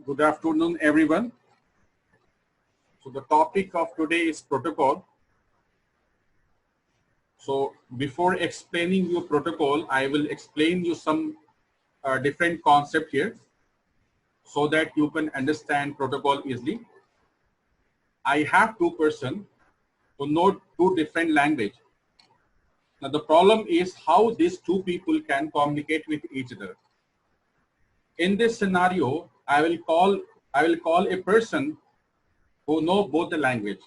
Good afternoon, everyone. So the topic of today is protocol. So before explaining you protocol, I will explain you some different concept here so that you can understand protocol easily. I have two person who know two different language. Now the problem is how these two people can communicate with each other. In this scenario, I will call a person who know both the language.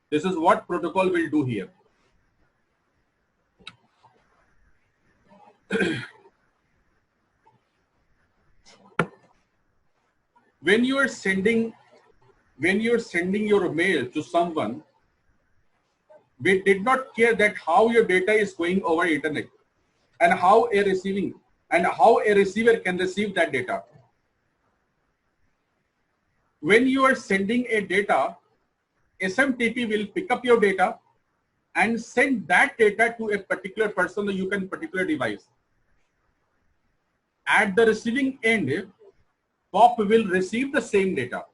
This is what protocol will do here. When you are sending your mail to someone, we did not care that how your data is going over internet and how a receiver can receive that data. When you are sending a data, SMTP will pick up your data and send that data to a particular person or you can particular device. At the receiving end, POP will receive the same data.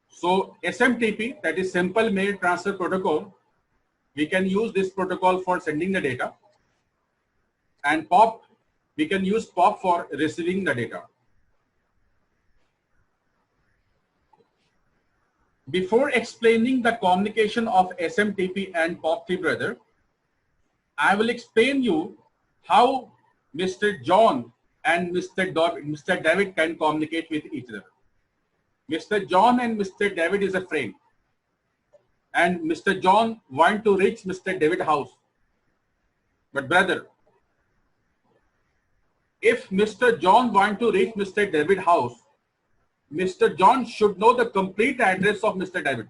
So SMTP, that is Simple Mail Transfer Protocol, we can use this protocol for sending the data, and POP, we can use POP for receiving the data. Before explaining the communication of SMTP and POP3 brother, I will explain you how Mr. John and Mr. David can communicate with each other. Mr. John and Mr. David is a friend, and Mr. John want to reach Mr. David house. But brother, if Mr. John want to reach Mr. David house, Mr. John should know the complete address of Mr. David.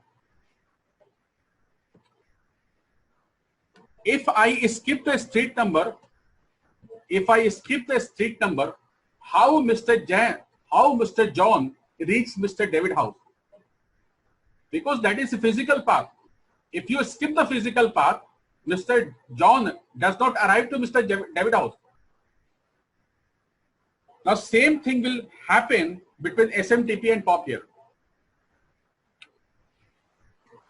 If I skip the street number, how Mr. John reach Mr. David house? Because that is a physical path. If you skip the physical path, Mr. John does not arrive to Mr. David house. Now same thing will happen between SMTP and POP here.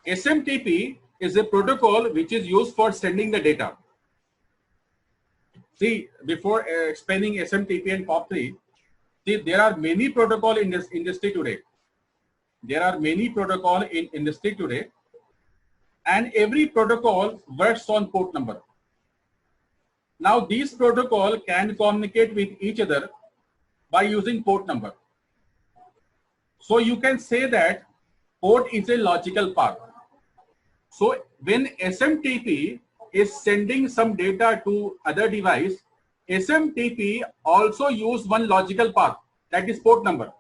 SMTP is a protocol which is used for sending the data. See, before explaining SMTP and POP3, see, there are many protocols in this industry today. And every protocol works on port number. Now, these protocols can communicate with each other by using port number. So you can say that port is a logical path. So when SMTP is sending some data to other device, SMTP also use one logical path, that is port number.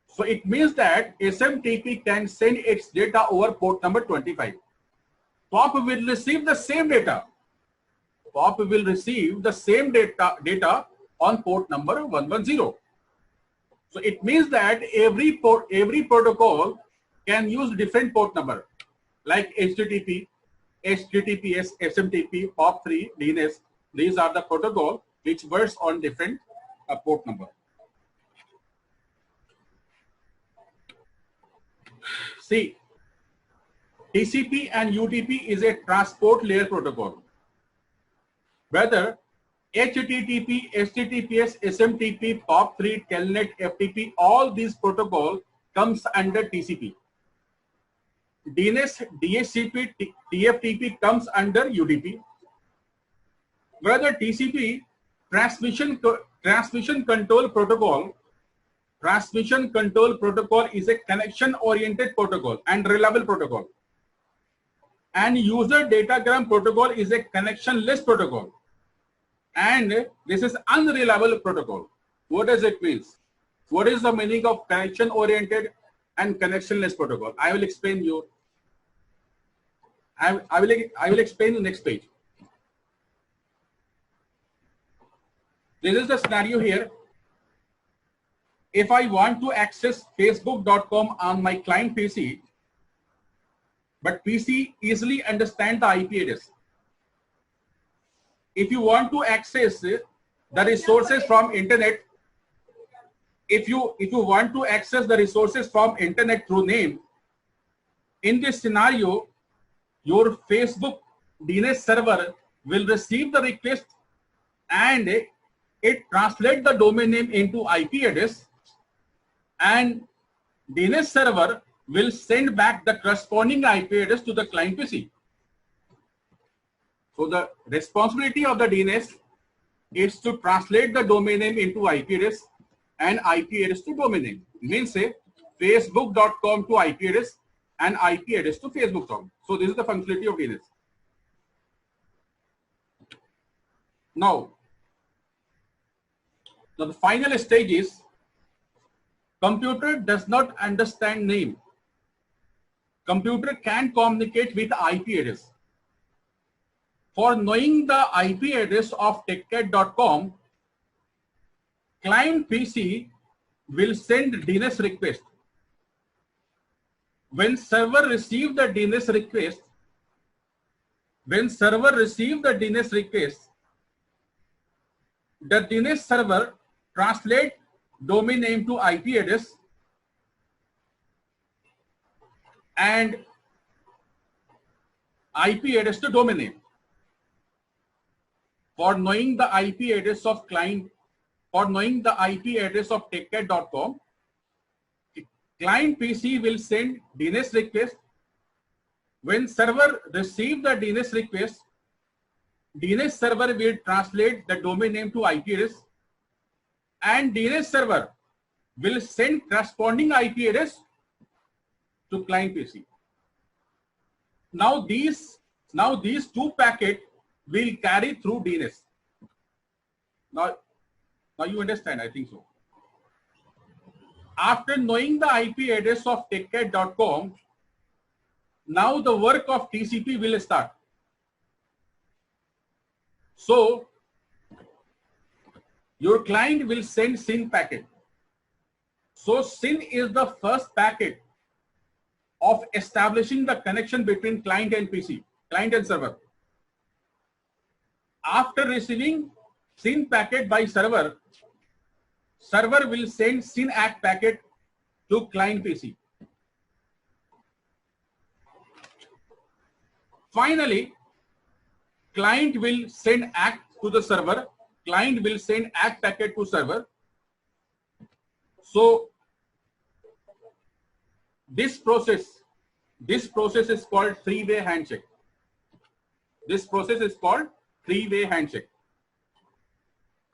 So it means that SMTP can send its data over port number 25. POP will receive the same data. POP will receive the same data on port number 110. So it means that every protocol can use different port number, like HTTP, HTTPS, SMTP, POP3, DNS. These are the protocol which works on different port number. See, TCP and UDP is a transport layer protocol. Whether HTTP, HTTPS, SMTP, POP3, Telnet, FTP, all these protocol comes under TCP. DNS, DHCP, TFTP comes under UDP. Whether TCP, transmission control protocol is a connection-oriented protocol and reliable protocol. And user datagram protocol is a connectionless protocol. And this is unreliable protocol. What does it mean? What is the meaning of connection-oriented and connectionless protocol? I will explain you. I will explain the next page. This is the scenario here. If I want to access Facebook.com on my client PC, but PC easily understand the IP address. If you want to access the resources from internet, if you want to access the resources from internet through name, in this scenario, your Facebook DNS server will receive the request and it translates the domain name into IP address, and DNS server will send back the corresponding IP address to the client PC. So the responsibility of the DNS is to translate the domain name into IP address and IP address to domain name. Means say facebook.com to IP address and IP address to facebook.com. So this is the functionality of DNS. Now, the final stage is computer does not understand name. Computer can communicate with IP address. For knowing the IP address of techcat.com, client PC will send DNS request. When server receives the DNS request, the DNS server translate domain name to IP address and IP address to domain name. For knowing the IP address of client, for knowing the IP address of techcat.com, client PC will send DNS request. When server receive the DNS request, DNS server will translate the domain name to IP address and DNS server will send corresponding IP address to client PC. Now these two packets will carry through DNS. Now you understand, I think so. After knowing the IP address of techcat.com, now the work of TCP will start. So your client will send SYN packet. So SYN is the first packet of establishing the connection between client and PC, client and server. After receiving SYN packet by server, server will send SYN ACK packet to client PC. Finally, client will send ACK to the server. Client will send ACK packet to server. So this process is called three-way handshake. This process is called three-way handshake.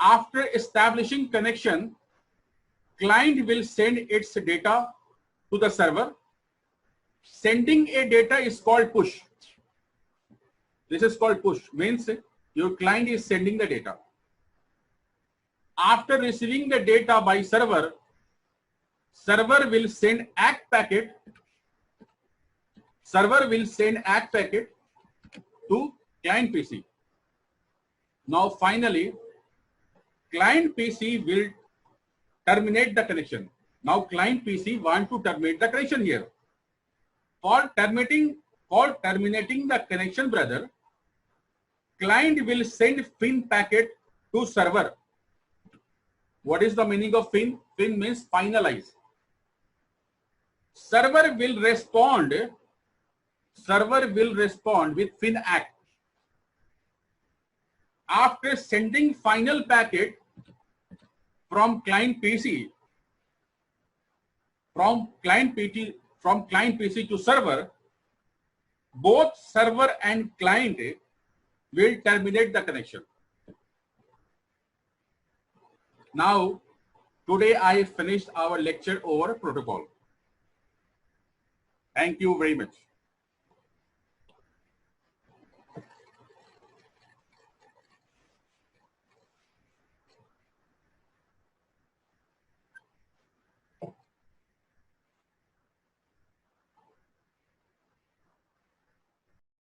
After establishing connection, client will send its data to the server. Sending a data is called push. This is called push, means your client is sending the data. After receiving the data by server, server will send ACK packet. Server will send ACK packet to client PC. Now finally, client PC will terminate the connection. Now client PC want to terminate the connection here. For terminating the connection, brother, client will send FIN packet to server. What is the meaning of FIN? FIN means finalize. Server will respond with FIN ACK. After sending final packet from client PC to server, both server and client will terminate the connection. Now, today I finished our lecture over protocol. Thank you very much.